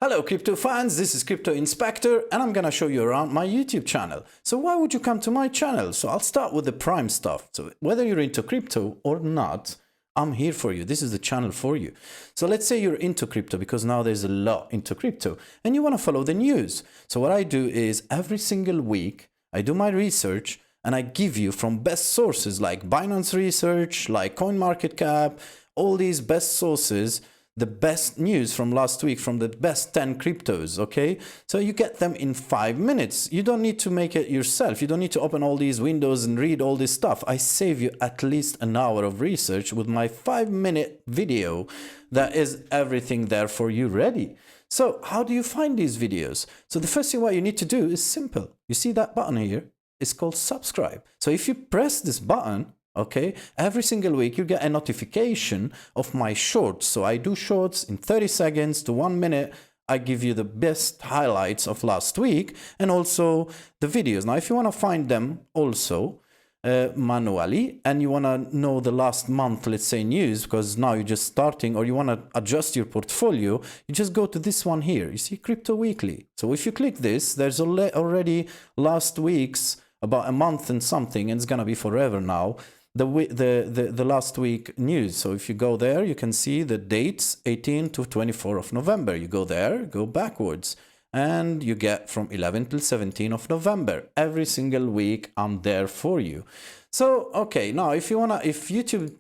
Hello crypto fans, this is Crypto Inspector and I'm gonna show you around my YouTube channel. So why would you come to my channel? So I'll start with the prime stuff. So whether you're into crypto or not, I'm here for you. This is the channel for you. So let's say you're into crypto because now there's a lot into crypto and you want to follow the news. So what I do is every single week, I do my research and I give you from best sources like Binance Research, like CoinMarketCap, all these best sources, the best news from last week from the best 10 cryptos, okay? So you get them in 5 minutes. You don't need to make it yourself. You don't need to open all these windows and read all this stuff. I save you at least an hour of research with my 5-minute video that is everything there for you ready. So how do you find these videos? So the first thing what you need to do is simple. You see that button here? It's called subscribe. So if you press this button, okay, every single week you get a notification of my shorts. So I do shorts in 30 seconds to 1 minute. I give you the best highlights of last week and also the videos. Now, if you want to find them also manually and you want to know the last month, let's say news, because now you're just starting or you want to adjust your portfolio, you just go to this one here. You see Crypto Weekly. So if you click this, there's already last week's about a month and something, and it's going to be forever now. The last week news. So if you go there, you can see the dates 18 to 24 of November. You go there, go backwards, and you get from 11 till 17 of November. Every single week, I'm there for you. So, okay, now if YouTube,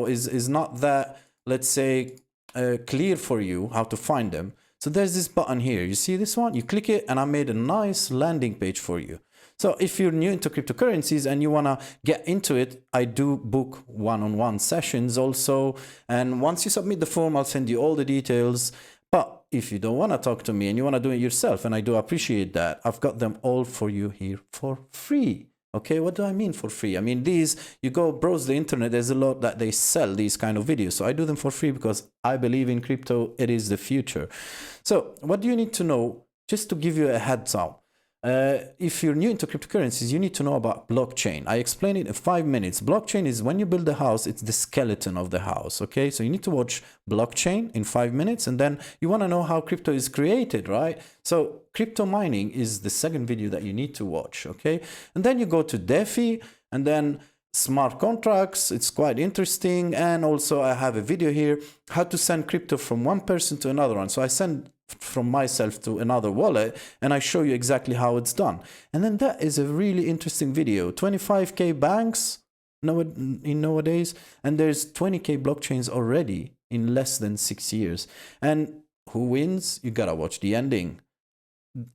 is not that, let's say, clear for you how to find them. So there's this button here. You see this one? You click it, and I made a nice landing page for you. So if you're new into cryptocurrencies and you want to get into it, I do book one-on-one sessions also. And once you submit the form, I'll send you all the details. But if you don't want to talk to me and you want to do it yourself, and I do appreciate that, I've got them all for you here for free. Okay, what do I mean for free? I mean, you go browse the internet, there's a lot that they sell these kind of videos. So I do them for free because I believe in crypto, it is the future. So what do you need to know? Just to give you a heads up. If you're new into cryptocurrencies, you need to know about blockchain. I explain it in 5 minutes. Blockchain is when you build a house, it's the skeleton of the house, okay? So you need to watch blockchain in 5 minutes, and then you want to know how crypto is created, right? So crypto mining is the second video that you need to watch, okay? And then you go to DeFi, and then smart contracts. It's quite interesting. And also I have a video here, how to send crypto from one person to another one. So I send from myself to another wallet and I show you exactly how it's done. And then that is a really interesting video. 25k banks nowadays, and there's 20k blockchains already in less than 6 years. And who wins? You gotta watch the ending.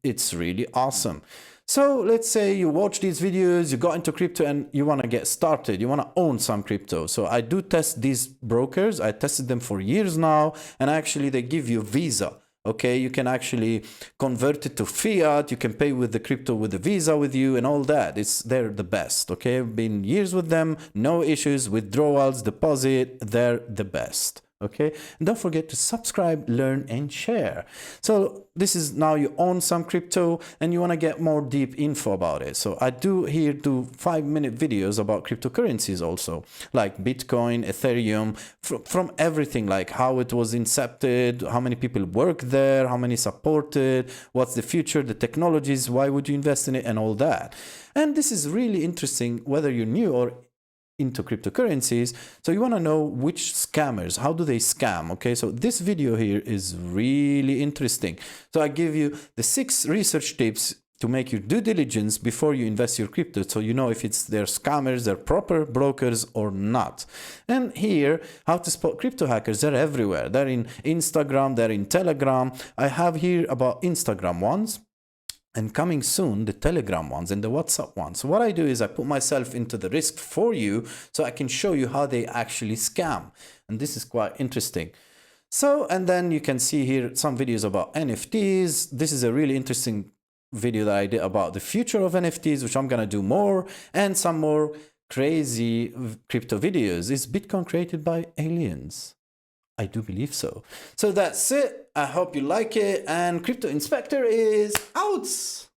It's really awesome. So let's say you watch these videos, you got into crypto and you want to get started, you want to own some crypto. So I do test these brokers. I tested them for years now, and actually they give you Visa. Okay, you can actually convert it to fiat. You can pay with the crypto with the Visa with you and all that. They're the best. Okay, I've been years with them, no issues, withdrawals, deposit, they're the best. Okay, and don't forget to subscribe, learn, and share. So this is now you own some crypto and you want to get more deep info about it. So I do 5-minute videos about cryptocurrencies also, like Bitcoin, Ethereum, from everything, like how it was incepted, how many people work there, how many supported, what's the future, the technologies, why would you invest in it, and all that. And this is really interesting whether you're new or into cryptocurrencies. So you want to know which scammers, how do they scam? Okay, so this video here is really interesting. So I give you the 6 research tips to make your due diligence before you invest your crypto, so you know if they're scammers, they're proper brokers or not. And here, how to spot crypto hackers. They're everywhere. They're in Instagram, they're in Telegram. I have here about Instagram ones, and coming soon, the Telegram ones and the WhatsApp ones. So what I do is I put myself into the risk for you so I can show you how they actually scam. And this is quite interesting. So, and then you can see here some videos about NFTs. This is a really interesting video that I did about the future of NFTs, which I'm going to do more, and some more crazy crypto videos. Is Bitcoin created by aliens? I do believe so. So that's it. I hope you like it. And Crypto Inspector is out.